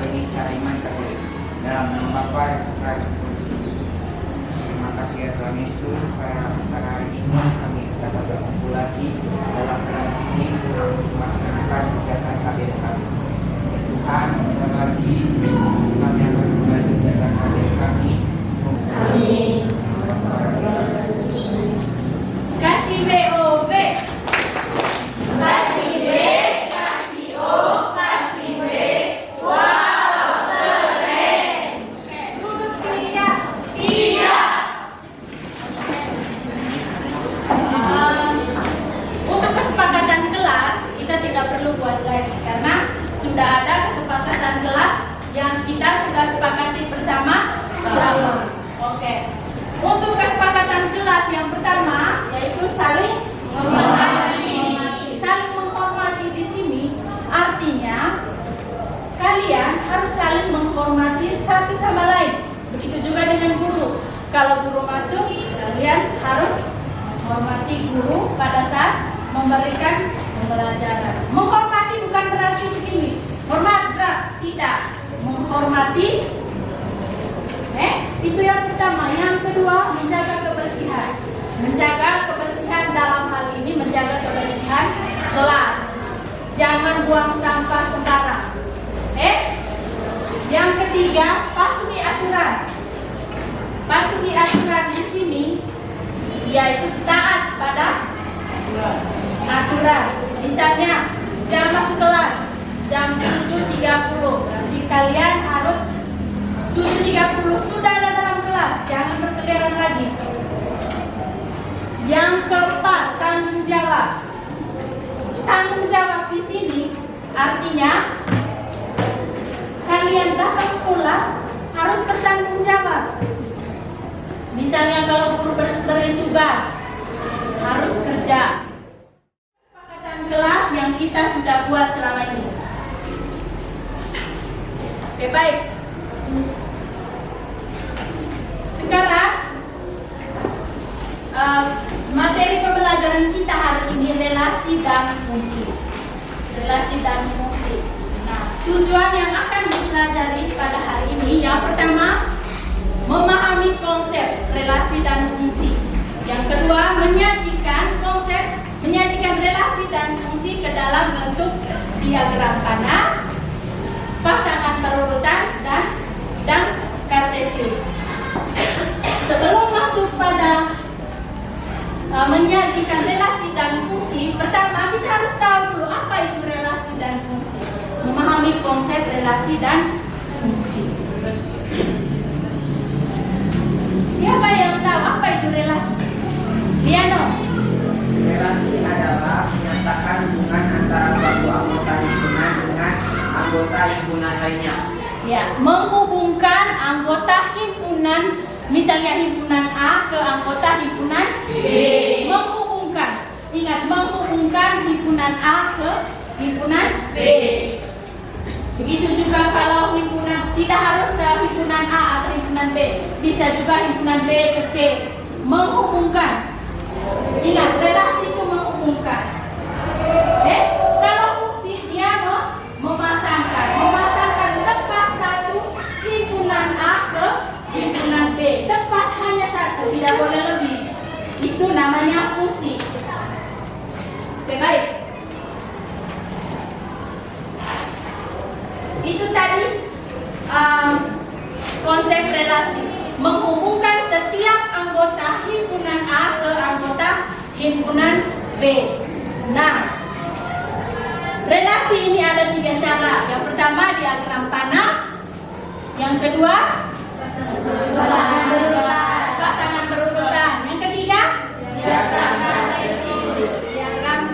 ini cara iman Katolik. Dalam nama Bapa dan Putra dan Roh Kudus. Terima kasih ya Tuhan Yesus, pada hari ini kami dapat berkumpul lagi dalam kelas ini untuk melaksanakan kegiatan KBR kami. Tuhan, sebentar lagi kami akan kembali dalam KBR kami. Amin. Kasih BOB. Kasih B, kasih O, kasih B. Wow, keren. Duduk siap. Siap. Untuk kesepakatan kelas, kita tidak perlu buat lagi karena sudah ada kesepakatan kelas yang kita sudah sepakati bersama. Oke. Untuk kesepakatan kelas yang pertama yaitu saling menghormati. Saling menghormati di sini artinya kalian harus saling menghormati satu sama lain. Begitu juga dengan guru. Kalau guru masuk, kalian harus menghormati guru pada saat memberikan pembelajaran. Menghormati bukan berarti begini. Hormat, tidak. Menghormati. Itu yang pertama. Yang kedua, menjaga kebersihan. Menjaga kebersihan dalam hal ini menjaga kebersihan kelas. Jangan buang sampah sembarang. Yang ketiga, patuhi aturan. Patuhi aturan di sini yaitu taat pada aturan. Misalnya, jam masuk kelas jam 7.30. Berarti kalian harus 7.30 sudah ada dalam kelas, jangan berkeliaran lagi. Yang keempat, tanggung jawab. Tanggung jawab di sini artinya kalian datang sekolah harus bertanggung jawab. Misalnya kalau guru beri tugas harus kerja. Kesepakatan kelas yang kita sudah buat selama ini. Oke, baik. Sekarang materi pembelajaran kita hari ini relasi dan fungsi. Relasi dan fungsi. Nah, tujuan yang akan dipelajari pada hari ini yang pertama memahami konsep relasi dan fungsi. Yang kedua menyajikan relasi dan fungsi ke dalam bentuk diagram panah, pasangan berurutan dan kartesius. Sebelum masuk pada menyajikan relasi dan fungsi, pertama kita harus tahu dulu apa itu relasi dan fungsi. Memahami konsep relasi dan fungsi. Siapa yang tahu apa itu relasi? Liano. Relasi adalah menyatakan hubungan antara suatu anggota himpunan dengan anggota himpunan lainnya. Ya, menghubungkan anggota himpunan, misalnya himpunan A ke anggota himpunan B. Menghubungkan. Ingat, menghubungkan himpunan A ke himpunan B. Begitu juga kalau himpunan, tidak harus himpunan A atau himpunan B. Bisa juga himpunan B ke C. Menghubungkan. Ingat, relasi itu menghubungkan. Kalau fungsi dia memasangkan tepat satu himpunan A ke himpunan B. Tepat hanya satu, tidak boleh lebih. Itu namanya fungsi. Oke, baik. Itu tadi konsep relasi. Menghubungkan setiap anggota himpunan A ke anggota himpunan B. Nah, relasi ini ada 3 cara. Yang pertama diagram panah. Yang kedua pasangan berurutan. Yang ketiga diagram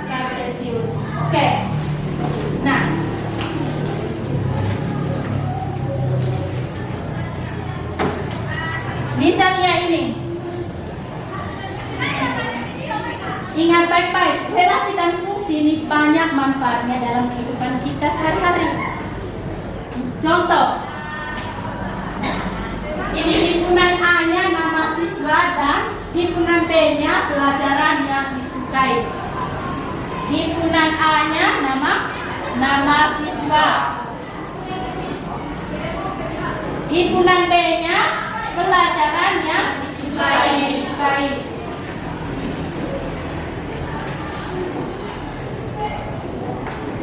kartesius. Oke. Nah, misalnya ini. Ingat baik-baik, relasi dan fungsi ini banyak manfaatnya dalam kehidupan kita sehari-hari. Contoh, ini himpunan A-nya nama siswa dan himpunan B-nya pelajaran yang disukai. Himpunan A-nya nama siswa. Himpunan B-nya pelajaran yang disukai.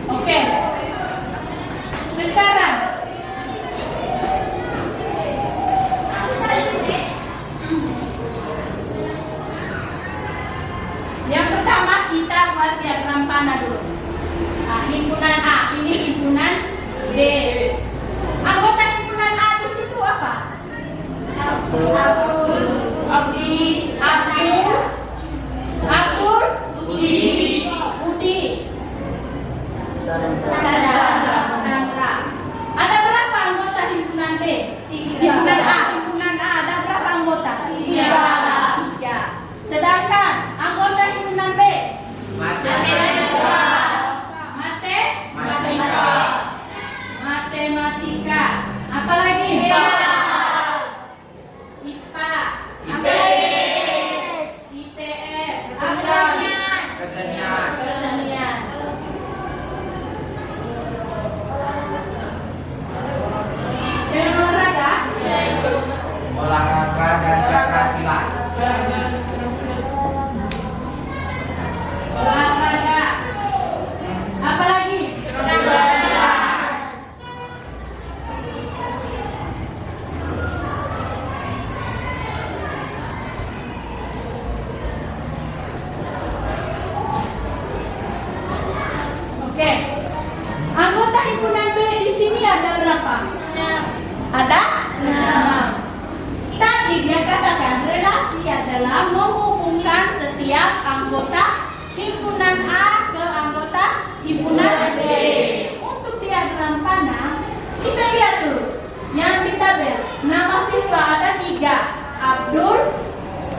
Oke. Sekarang yang pertama kita buat diagram panah dulu. Nah, himpunan A, ini himpunan B. Anggota himpunan A di situ apa? Abdul, Budi, Chandra. Ada berapa anggota himpunan B? Himpunan A ada berapa anggota? 3. Sedangkan anggota himpunan B? Matematika. Apa lagi? IPA. Apa lagi? IPS. Apa lagi? Kesenian. Dengan olahraga? Olahraga dan keterampilan. Olahraga. Apa lagi? Oke. Anggota himpunan B di sini ada berapa? Ada? 6. Tadi dia katakan relasi adalah menghubungkan setiap anggota himpunan A ke anggota himpunan B. Untuk diagram panah, kita lihat dulu. Yang di tabel, nama siswa ada 3, Abdul,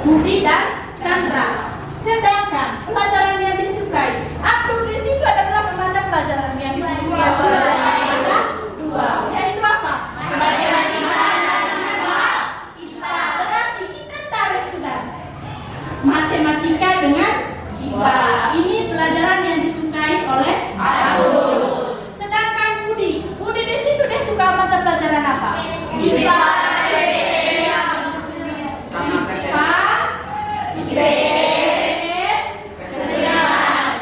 Budi, dan Chandra. Sedangkan pelajaran yang disukai, Abdul di situ ada berapa mata pelajaran yang disukai? Ada 2. Yaitu apa? Berarti kita tarik sudah. Matematika dengan IPA. Ini pelajaran yang disukai oleh Abdul. Sedangkan Budi di situ dia suka mata pelajaran apa? IPA, IPS, kesenian.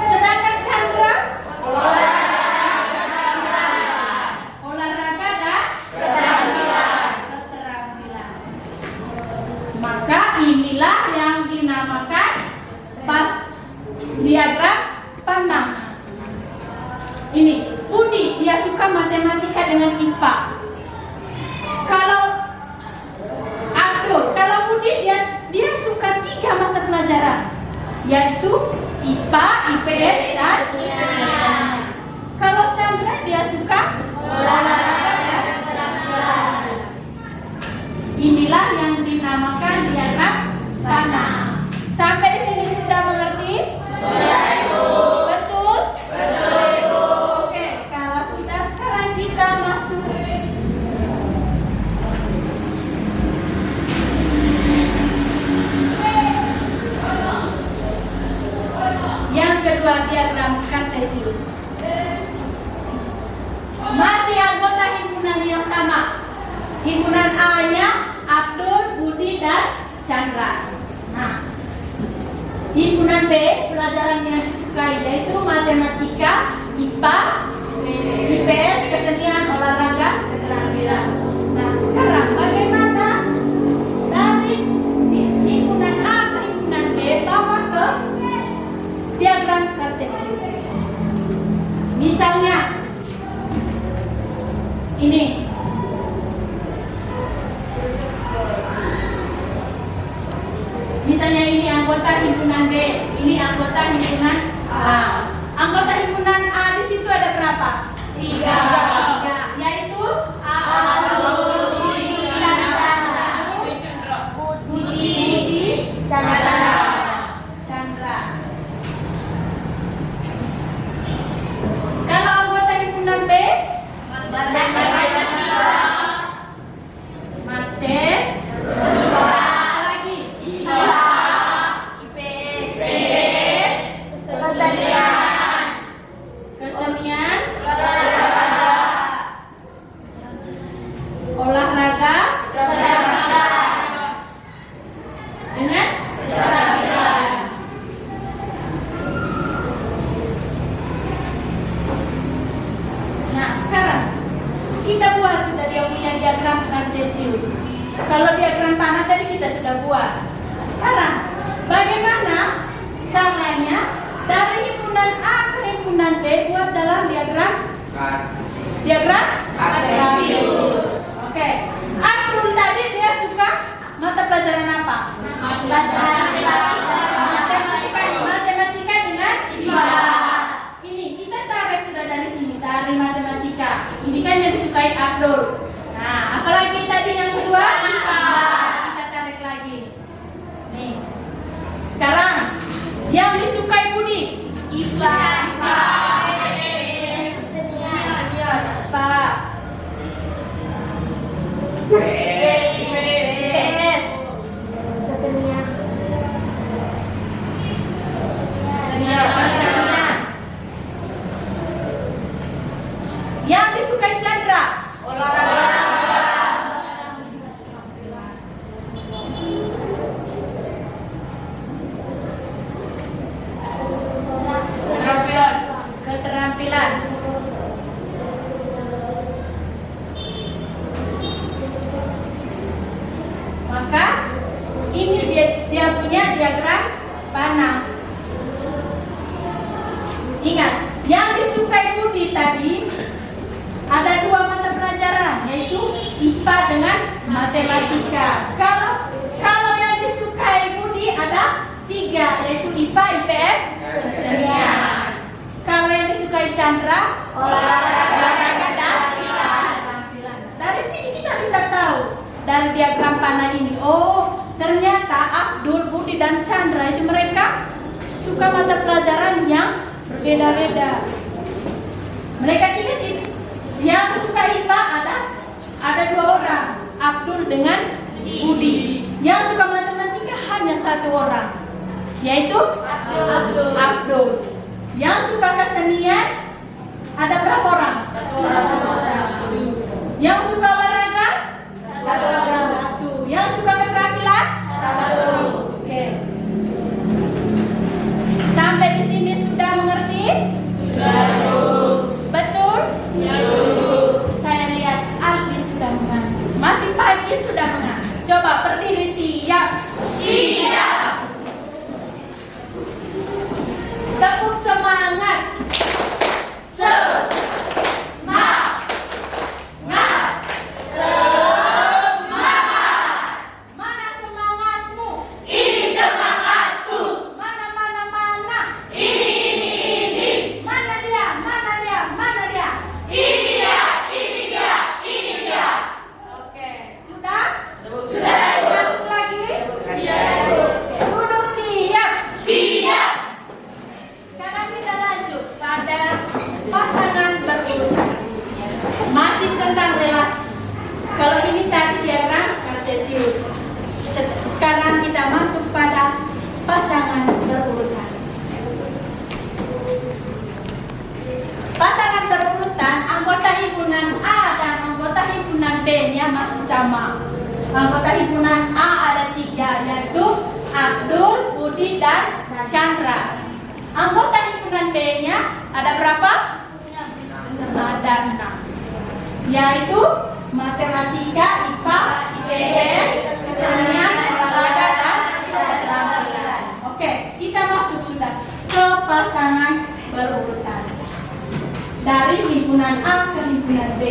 Sedangkan Chandra olahraga dan keterampilan. Maka inilah yang dinamakan pas diagram panah. Ini Budi dia suka matematika dengan IPA. Kalau Budi dia suka 3 mata pelajaran, yaitu IPA, IPS, dan kesenian. Kalau Chandra dia suka olahraga dan keterampilan. Inilah yang dinamakan diagram panah. Sampai di sini sudah mengerti? Betul? Oke, kalau sudah sekarang kita masuk yang kedua, diagram kartesius. Masih anggota himpunan yang sama. Himpunan A-nya Abdul, Budi, dan Chandra. Nah, himpunan B pelajaran yang disukai yaitu matematika, IPA, IPS, kesenian, olahraga, keterampilan. Nah, sekarang bagaimana dari himpunan A ke himpunan B bawa ke diagram kartesius? Misalnya ini. Misalnya ini anggota himpunan B, ini anggota himpunan A. Anggota himpunan A di situ ada berapa? 3. Yaitu Abdul, Budi, dan Chandra. Kalau anggota himpunan B, lagi IPA, IPS, kesenian. kita buat sudah dia punya diagram kartesius. Kalau diagram panah tadi kita sudah buat. Nah, sekarang bagaimana caranya dari himpunan A ke himpunan B buat dalam diagram kartesius. Oke. Abdul tadi dia suka mata pelajaran apa? Matematika dengan IPA. Ini kita tarik sudah dari sini, dari matematika. Ini kan yang disukai Abdul. Nah, apalagi tadi yang kedua? IPA. Kita tarik lagi. Nih. Sekarang yang disukai Budi? IPA. Cepat. Yang disukai Chandra? Olahraga. Keterampilan. Maka ini dia punya diagram panah. Ingat, yang disukai Budi tadi ada dua mata pelajaran, yaitu IPA dengan matematika. Kalau yang disukai Budi ada 3, yaitu IPA, IPS, kesenian. Kalau yang disukai Chandra, olahraga dan keterampilan. Dari sini kita bisa tahu dari diagram panah ini, oh ternyata Abdul, Budi dan Chandra itu mereka suka mata pelajaran yang berbeda-beda. Mereka tidak yang suka IPA ada 2 orang, Abdul dengan Budi. Yang suka matematika hanya 1 orang, yaitu Abdul. Yang suka kesenian ada berapa orang? 1 orang. Yang suka olahraga? 1. Yang suka keterampilan? 1. Oke. Sampai di sini sudah mengerti? Sudah. Betul? Ya. Saya lihat Aldi sudah mengantuk. Masih pagi sudah mengantuk. Coba berdiri, siap. Siap. Tepuk semangat. Mana semangatmu? Ini semangatku. Mana? Ini. Mana dia? Ini dia. Oke, sudah? Sudah. Satu lagi? Iya. Duduk siap. Siap. Sekarang kita lanjut pada pasangan berurutan. Masih tentang relasi. Kalau ini tadi diagram kartesius. Sekarang kita masuk pada pasangan berurutan. Pasangan berurutan, anggota himpunan A dan anggota himpunan B-nya masih sama. Anggota himpunan A ada 3, yaitu Abdul, Budi, dan Chandra. Anggota himpunan B-nya ada berapa? Ada 6, yaitu matematika, IPA, IPS, kesenian, olahraga, dan keterampilan. Oke, kita masuk sudah ke pasangan berurutan dari himpunan A ke himpunan B.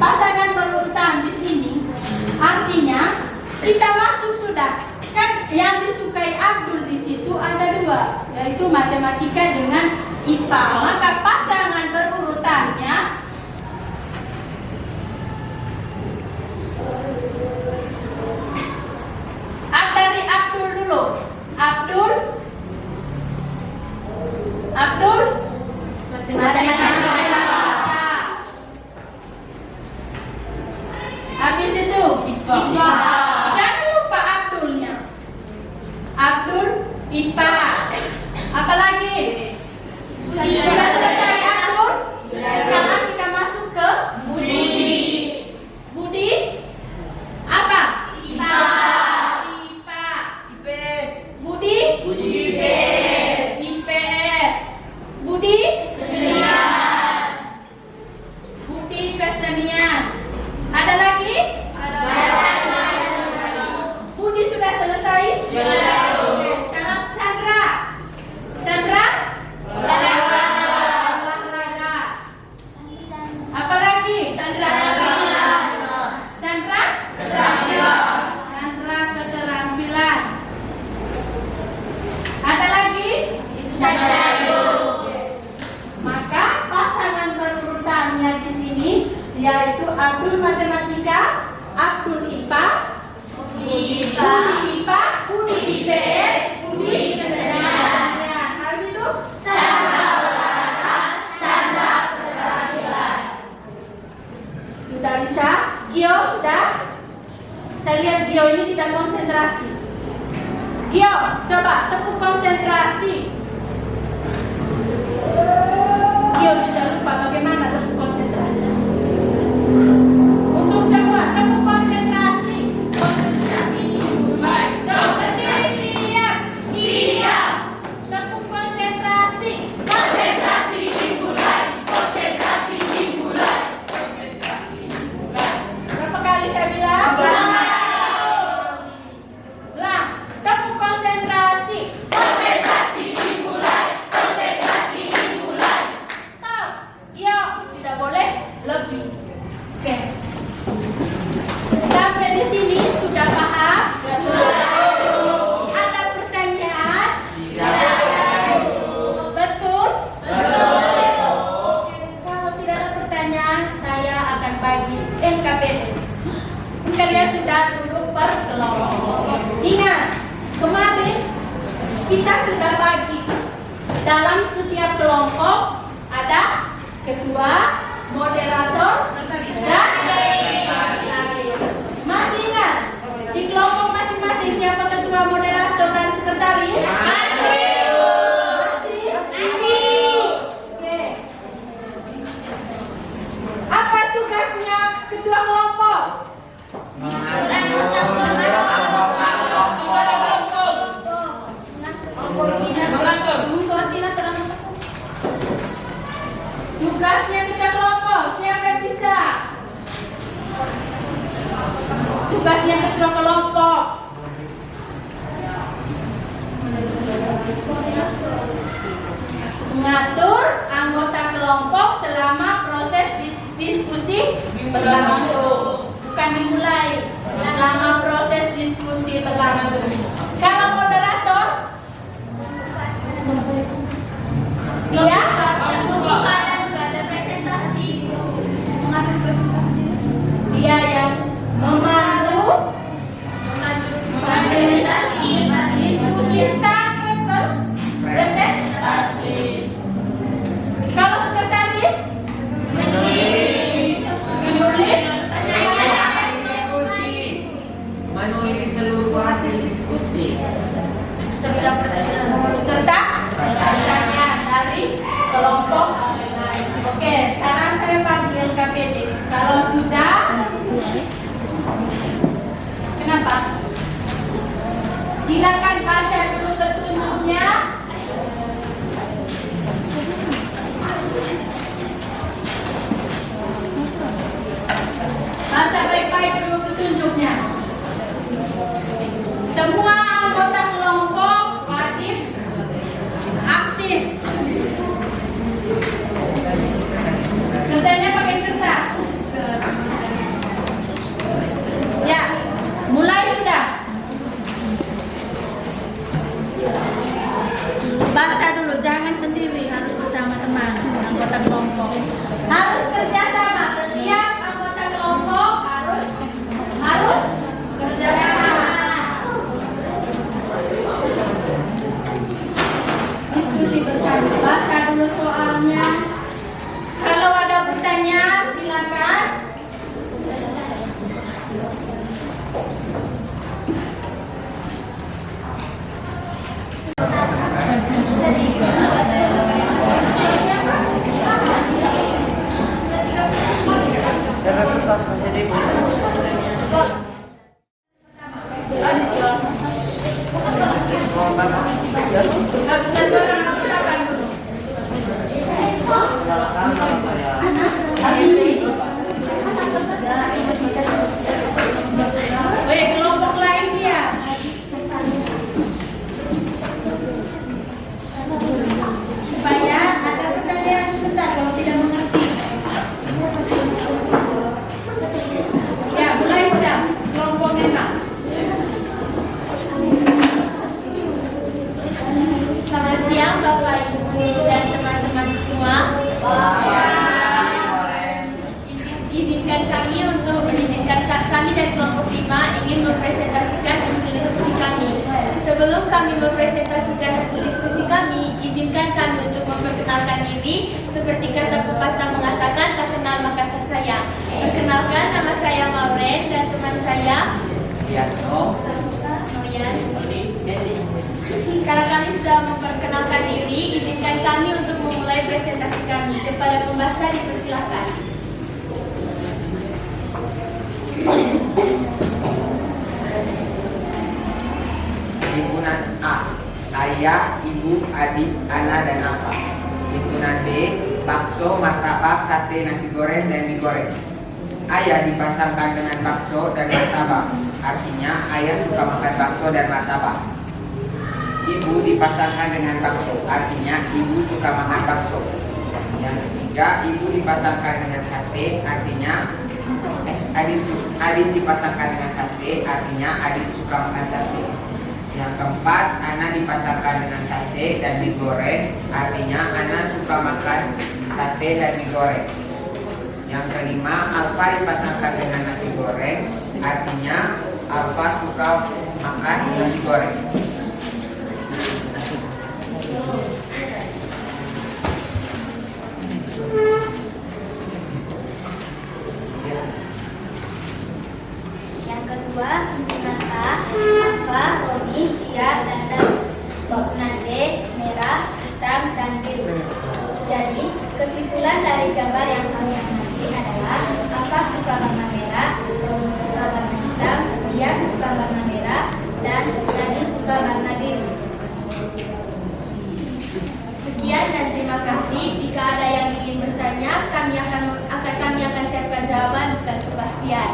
Pasangan berurutan di sini artinya kita masuk sudah. Kan yang disukai Abdul di situ ada 2, yaitu matematika dengan IPA. Maka pasangan berurutannya dari Abdul dulu. Abdul matematika. Habis itu IPA. Jangan lupa Abdulnya. Abdul IPA. Apalagi? Sudah selesai. Abdul matematika, Abdul IPA, Budi IPA, Budi IPS, Budi kesenian. Habis itu Chandra olahraga, Chandra keterampilan. Sudah bisa? Gio sudah? Saya lihat Gio ini tidak konsentrasi. Gio, coba tepuk konsentrasi. Gio sudah lupa bagaimana tepuk konsentrasi. Untuk semua tepuk konsentrasi. Konsentrasi dimulai. Coba berdiri siap. Siap. Tepuk konsentrasi. Konsentrasi dimulai. Konsentrasi dimulai. Konsentrasi dimulai. Berapa kali saya bilang? Lah, tepuk konsentrasi. Konsentrasi dimulai. Konsentrasi dimulai. Stop. Yo, tidak boleh lebih. Oke. Sampai di sini sudah paham? Sudah. Ada pertanyaan? Tidak. Betul? Betul. Kalau tidak ada pertanyaan, saya akan bagi NKPD. Kalian sudah duduk berkelompok. Ingat, kemarin kita sudah bagi dalam setiap kelompok ada ketua, moderator, dan sekretaris. Masih ingat di kelompok masing-masing siapa ketua, moderator, dan sekretaris? Masih. Oke. Apa tugasnya ketua kelompok? Tugasnya ketua kelompok, siapa yang bisa? Tugasnya ketua kelompok mengatur anggota kelompok selama proses diskusi berlangsung. Bukan dimulai, selama proses diskusi berlangsung. Kalau moderator, iya, dia yang memandu diskusi sampai berpresentasi. Kalau sekretaris menulis seluruh hasil diskusi serta pertanyaan dari kelompok lain. Oke, sekarang saya panggil KPD. Kalau sudah, kenapa? Silakan baca dulu petunjuknya. Baca baik-baik dulu petunjuknya. Semua anggota kelompok wajib aktif. Kerjanya pakai kertas. Ya, mulai sudah. Baca dulu, jangan sendiri, harus bersama teman anggota kelompok. Harus kerjasama, setiap anggota kelompok harus kerjasama. Diskusi bersama. Baca dulu soalnya. Kalau ada pertanyaan silakan. Kelompok lain dia. Supaya ada pertanyaan sebentar kalau tidak mengerti. Ya, mulai sudah. Kelompok 5. Selamat siang Bapak Ibu dan teman-teman semua. Izinkan kami sebelum kami mempresentasikan hasil diskusi kami, izinkan kami untuk memperkenalkan diri. Seperti kata pepatah mengatakan, tak kenal maka tak sayang. Perkenalkan, nama saya Maureen dan teman saya Piano. Noyan. Karena kami sudah memperkenalkan diri, izinkan kami untuk memulai presentasi kami. Kepada pembaca dipersilakan. Himpunan A, ayah, ibu, adik, anak, dan apa. Himpunan B, bakso, martabak, sate, nasi goreng, dan mie goreng. Ayah dipasangkan dengan bakso dan martabak, artinya ayah suka makan bakso dan martabak. Ibu dipasangkan dengan bakso, artinya ibu suka makan bakso. Yang ketiga, ibu dipasangkan dengan sate, artinya adik dipasangkan dengan sate, artinya adik suka makan sate. Yang keempat, anak dipasangkan dengan sate dan mie goreng, artinya anak suka makan sate dan mie goreng. Yang kelima, Alfa dipasangkan dengan nasi goreng, artinya Alfa suka makan nasi goreng. Yang kedua, himpunan A, Alfa, Roni, Tia, dan Dan. Himpunan B, merah, hitam, dan biru. Jadi, kesimpulan dari gambar yang kami amati adalah Alfa suka warna merah, Roni suka warna hitam, Tia suka warna merah, dan Dani suka warna biru. Sekian dan terima kasih. Jika ada yang ingin bertanya, kami akan siapkan jawaban bukan kepastian.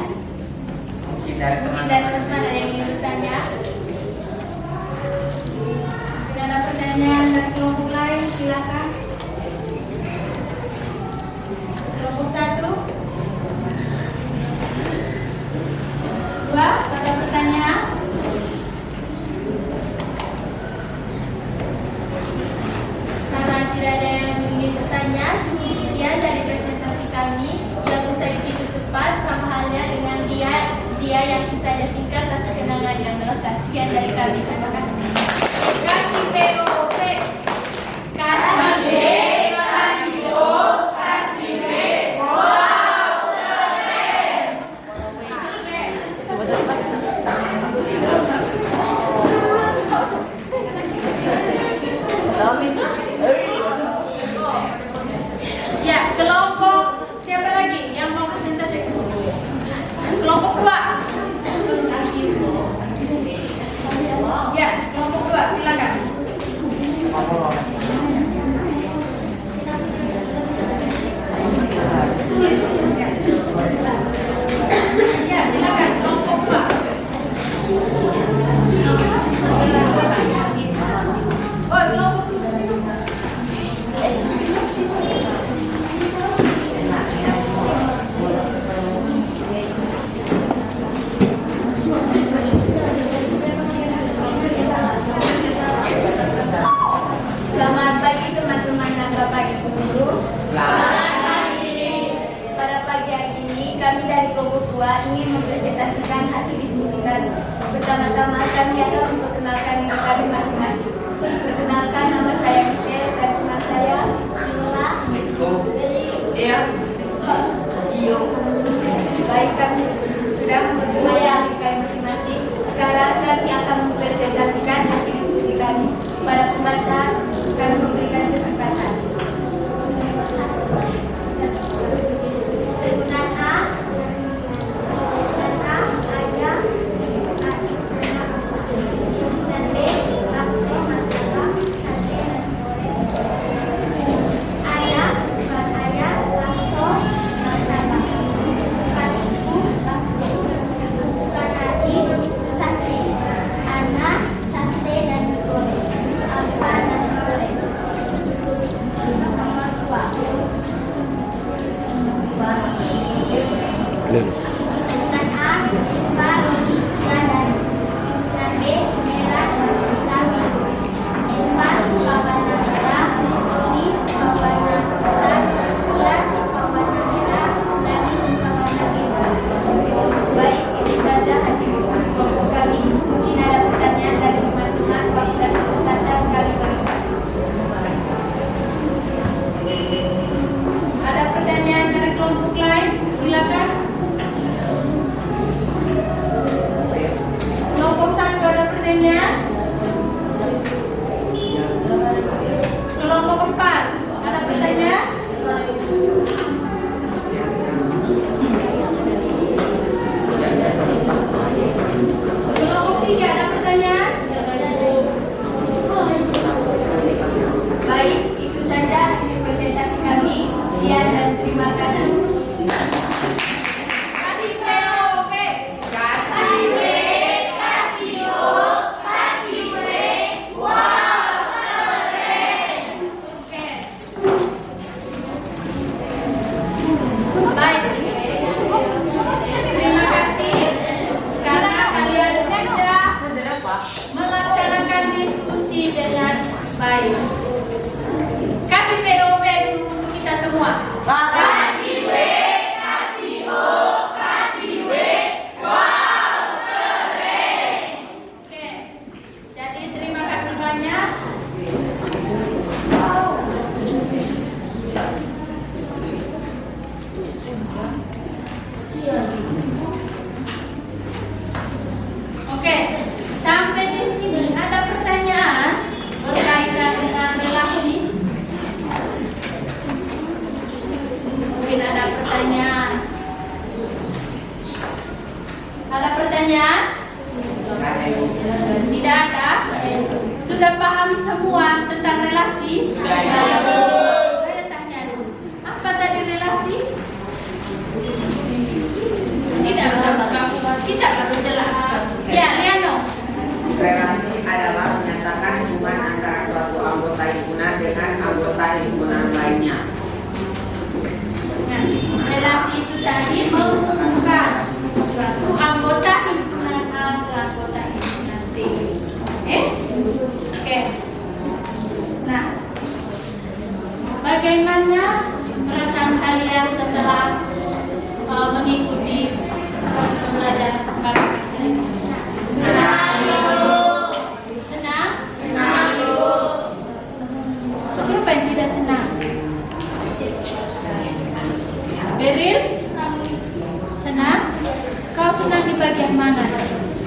Mungkin dari Mungkin teman-teman dari teman-teman ada yang ingin bertanya. Tidak ada pertanyaan dari kelompok lain, silakan. Kelompok 1, 2, ada pertanyaan? karena tidak ada yang ingin bertanya, cukup sekian dari presentasi kami yang usai begitu cepat, sama halnya dengan dia yang kisahnya singkat tapi kenangan yang melekat. Sekian dari kami, terima kasih. Kasih POP. Kasih B, kasih O, kasih B. Wow, keren. Ya, kelompok siapa lagi yang mau presentasi? Kelompok 2. Ya, kelompok 2, silakan. Ya, silakan kelompok 2. Oh, kelompok 2. Selamat pagi teman-teman dan Bapak Ibu guru. Selamat pagi. Pada pagi hari ini kami dari kelompok 2 ingin mempresentasikan hasil diskusi kami. Pertama-tama kami akan memperkenalkan diri kami masing-masing. Perkenalkan, nama saya Michelle dan teman saya Inola. Baik, kami sudah memperkenalkan diri kami masing-masing. Sekarang kami akan mempresentasikan hasil diskusi kami. Pada pembaca kami memberikan kesempatan. Segunan A, ayah, dan B, bakso, martabak, sate, nasi goreng. Ayah, bukan ayah, bakso, martabak. Bukan ibu, bakso. Bukan adik, sate. Anak, sate, dan mie goreng. Alfa, nasi goreng. Nomor 2. Bukan A, Alfa, Roni, Tia, dan B, merah, hitam, biru. Eva suka warna merah, Roni suka warna hitam, Tia suka warna merah, Dani suka warna biru. Baik, ini saja hasil diskusi kelompok kami. Mungkin ada pertanyaan dari teman-teman. Terima kasih. Kasih POP. Kasih W, kasih O, kasih W. Wow, keren. Oke. Baik. Terima kasih karena kalian sudah melaksanakan diskusi dengan baik. Kasih POP dulu untuk kita semua. Kasih W, kasih O, kasih W. Wow, keren. Oke. Jadi terima kasih banyak. Oke, sampai di sini ada pertanyaan berkaitan dengan relasi. Mungkin ada pertanyaan. Ada pertanyaan? Tidak ada? Sudah paham semua tentang relasi? Saya tanya dulu. Apa tadi relasi? Tidak usah kamu. Kita baru jelaskan. Ya, Liano. Relasi adalah menyatakan hubungan antara suatu anggota himpunan dengan anggota himpunan lainnya. Nah, relasi itu tadi menghubungkan suatu anggota himpunan A ke anggota himpunan B. Oke. Nah, bagaimana perasaan kalian setelah mengikuti proses pembelajaran pada pagi hari ini? Senang? Siapa yang tidak senang? Beril? Senang? Kau senang di bagian mana?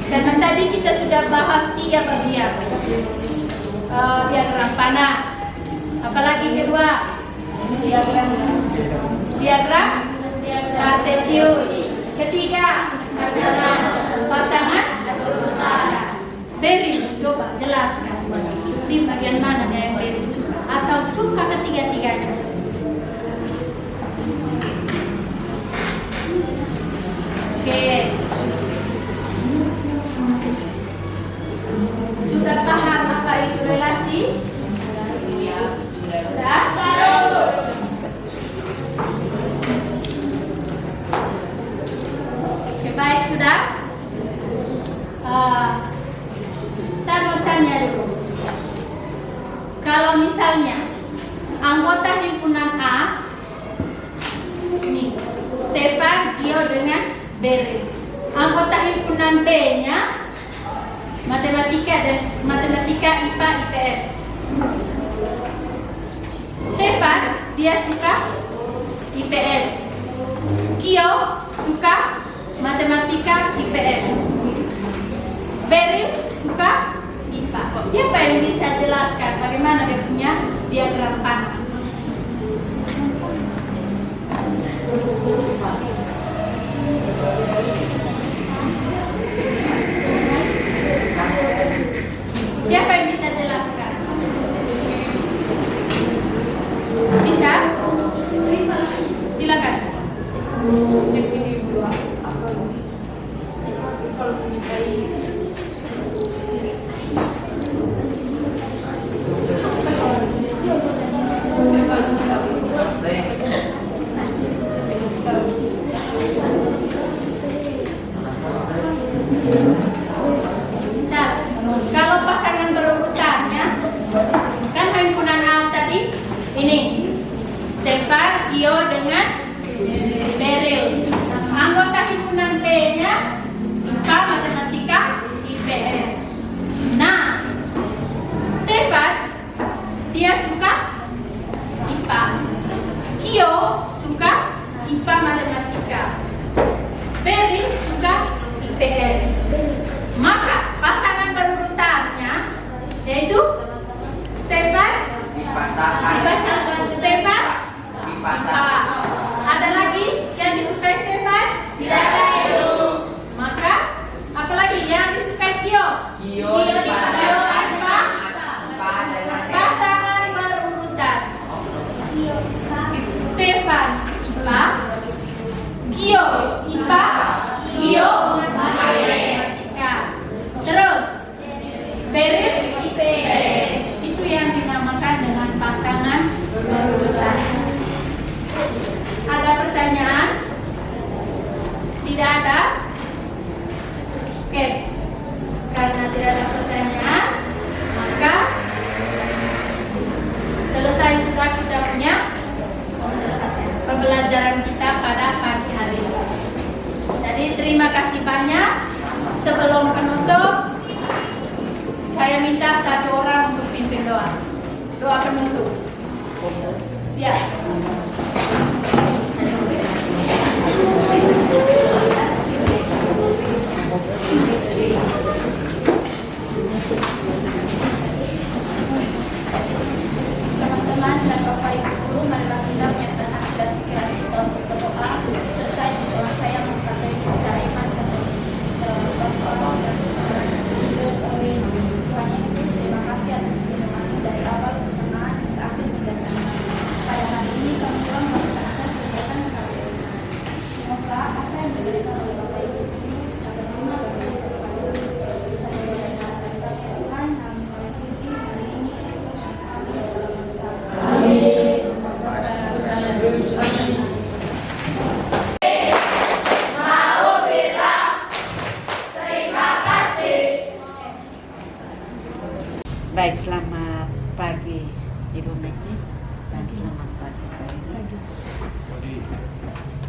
Karena tadi kita sudah bahas 3 bagian. Diagram panah. Apalagi kedua? Diagram kartesius. Ketiga, pasangan Beril, coba jelaskan di bagian mana yang Beril suka atau suka ketiga-tiganya. Oke. Sudah paham apa itu relasi? Sudah? Oke, baik, sudah? Saya mau tanya dulu. Kalau misalnya anggota himpunan A, nih, Stefan, Gio dengan Beril. Anggota himpunan B-nya matematika IPA IPS. Stefan dia suka IPS. Gio suka matematika IPS. Beril suka IPA. Siapa yang bisa jelaskan bagaimana dia punya diagram panah? Siapa yang bisa jelaskan? Bisa? Silakan. Misal, kalau pasangan berurutannya, kan himpunan A tadi ini Stefan, Gio dengan Beril. Anggota himpunan B-nya IPA, matematika, IPS. Nah, Stefan dia suka IPA. Gio suka IPA, matematika. Beril suka IPS. Maka pasangan berurutannya yaitu Stefan, dipasangkan Stefan, ada lagi yang disukai Stefan? Tidak ada. Maka apalagi yang disukai Gio? Gio dipasangkan pasangan berurutan. Stefan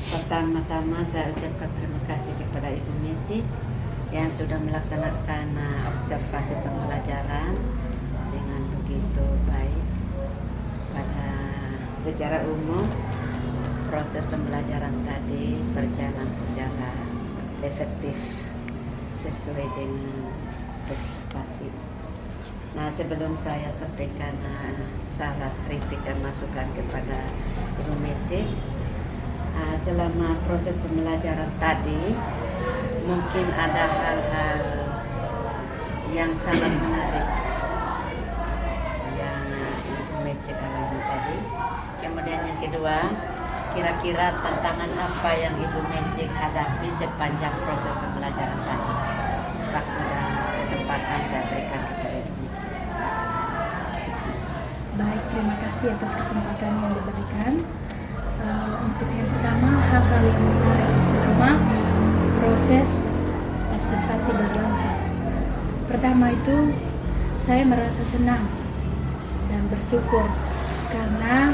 Pertama-tama saya ucapkan terima kasih kepada Ibu Meci yang sudah melaksanakan observasi pembelajaran dengan begitu baik. Secara umum proses pembelajaran tadi berjalan secara efektif sesuai dengan ekspektasi. Nah, sebelum saya sampaikan saran, kritik dan masukan kepada Ibu Meci, selama proses pembelajaran tadi mungkin ada hal-hal yang sangat menarik yang Ibu Meci alami tadi. Kemudian yang kedua, kira-kira tantangan apa yang Ibu Meci hadapi sepanjang proses pembelajaran tadi? Waktu dan kesempatan saya berikan kepada Ibu Meci. Baik, terima kasih atas kesempatan yang diberikan. Untuk yang pertama, hal-hal yang menarik selama proses observasi berlangsung. Pertama itu, saya merasa senang dan bersyukur karena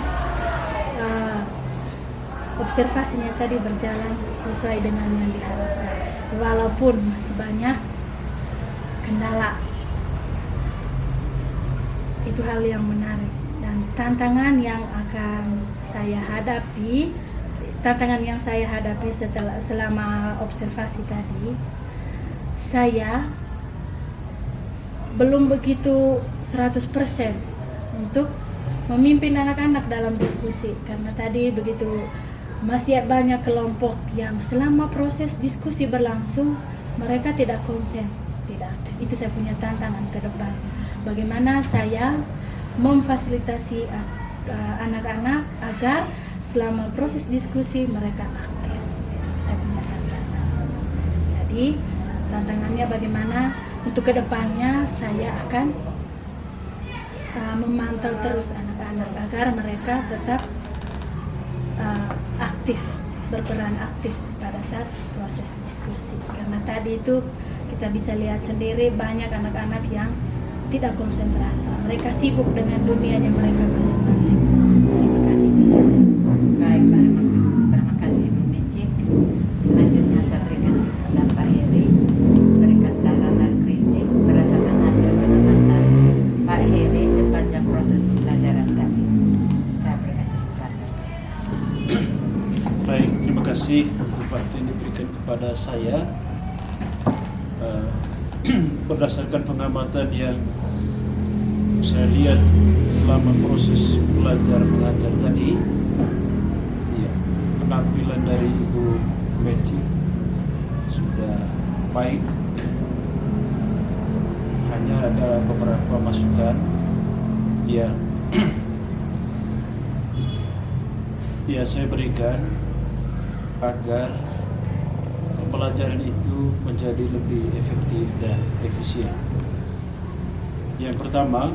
observasinya tadi berjalan sesuai dengan yang diharapkan. Walaupun masih banyak kendala, itu hal yang menarik. Dan tantangan yang saya hadapi selama observasi tadi, saya belum begitu 100% untuk memimpin anak-anak dalam diskusi, karena tadi begitu masih banyak kelompok yang selama proses diskusi berlangsung mereka tidak konsen, tidak aktif. Itu saya punya tantangan ke depan. Bagaimana saya memfasilitasi anak-anak agar selama proses diskusi mereka aktif. Itu saya punya tantangan. Jadi tantangannya bagaimana untuk kedepannya saya akan memantau terus anak-anak agar mereka tetap aktif, berperan aktif pada saat proses diskusi. Karena tadi itu kita bisa lihat sendiri banyak anak-anak yang tidak konsentrasi. Mereka sibuk dengan dunianya mereka masing-masing. Terima kasih, itu saja. Baik, terima kasih Ibu Meci. Selanjutnya saya berikan kepada Pak Heri, berikan saran dan kritik berdasarkan hasil pengamatan Pak Heri sepanjang proses pembelajaran tadi. Saya berikan kesempatan. Baik, terima kasih untuk waktu yang diberikan kepada saya. Berdasarkan pengamatan yang saya lihat selama proses belajar mengajar tadi, ya, penampilan dari Ibu Meci sudah baik. Hanya ada beberapa masukan yang ya saya berikan agar pembelajaran itu menjadi lebih efektif dan efisien. Yang pertama,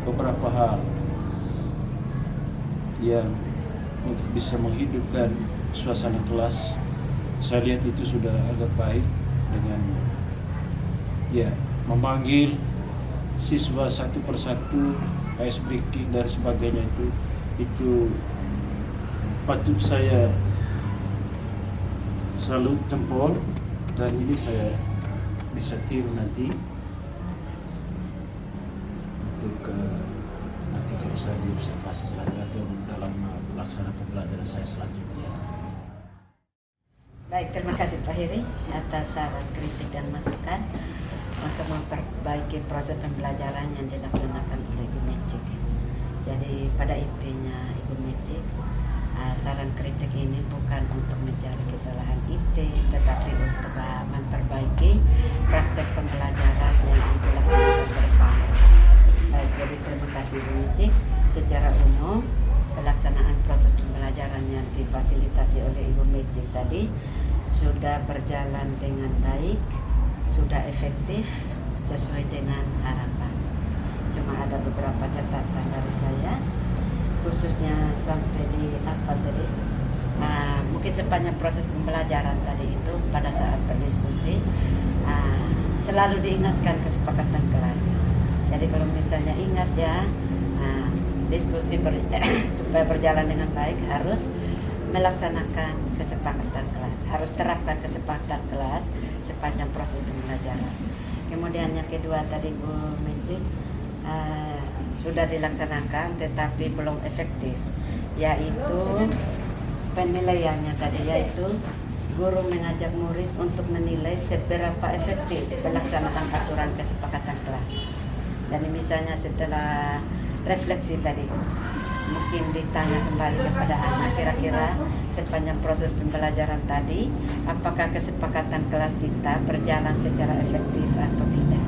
beberapa hal yang untuk bisa menghidupkan suasana kelas, saya lihat itu sudah agak baik dengan ya memanggil siswa satu persatu, ice breaking dan sebagainya, itu patut saya salut jempol, dan ini saya bisa tiru nanti untuk nanti kalau saya diobservasi selanjutnya atau dalam pelaksanaan pembelajaran saya selanjutnya. Baik, terima kasih Pak Heri atas saran, kritik dan masukan untuk memperbaiki proses pembelajaran yang dilaksanakan oleh Ibu Meci. Jadi pada intinya Ibu Meci, saran kritik ini bukan untuk mencari kesalahan IT, tetapi untuk memperbaiki praktek pembelajaran yang dilaksanakan ke depan. Baik, jadi terima kasih Ibu Meci. Secara umum, pelaksanaan proses pembelajaran yang difasilitasi oleh Ibu Meci tadi sudah berjalan dengan baik, sudah efektif sesuai dengan harapan. Cuma ada beberapa catatan dari saya, khususnya sampai di mungkin sepanjang proses pembelajaran tadi itu pada saat berdiskusi selalu diingatkan kesepakatan kelas. Jadi kalau misalnya ingat ya, diskusi supaya berjalan dengan baik harus melaksanakan kesepakatan kelas, harus terapkan kesepakatan kelas sepanjang proses pembelajaran. Kemudian yang kedua tadi Bu Magic sudah dilaksanakan tetapi belum efektif, yaitu penilaiannya tadi, yaitu guru mengajak murid untuk menilai seberapa efektif pelaksanaan aturan kesepakatan kelas. Dan misalnya setelah refleksi tadi, mungkin ditanya kembali kepada anak, kira-kira sepanjang proses pembelajaran tadi, apakah kesepakatan kelas kita berjalan secara efektif atau tidak.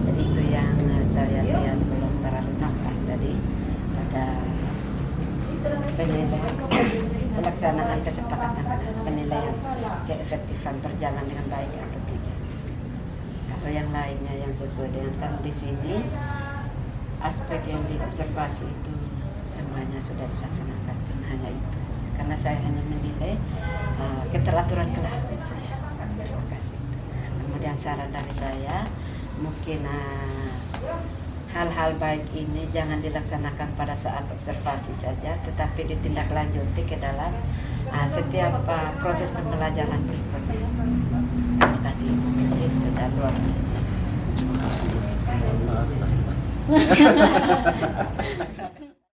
Jadi itu yang saya lihat belum terlalu nampak tadi pada penilaian pelaksanaan kesepakatan kelas, penilaian keefektifan berjalan dengan baik atau tidak. Kalau yang lainnya yang sesuai dengan, kan di sini aspek yang diobservasi itu semuanya sudah dilaksanakan, cuma hanya itu saja. Karena saya hanya menilai keteraturan kelas saja. Terima kasih. Kemudian saran dari saya, mungkin hal-hal baik ini jangan dilaksanakan pada saat observasi saja, tetapi ditindaklanjuti ke dalam setiap proses pembelajaran berikutnya. Terima kasih Bu Magic, sudah luar biasa. Terima kasih.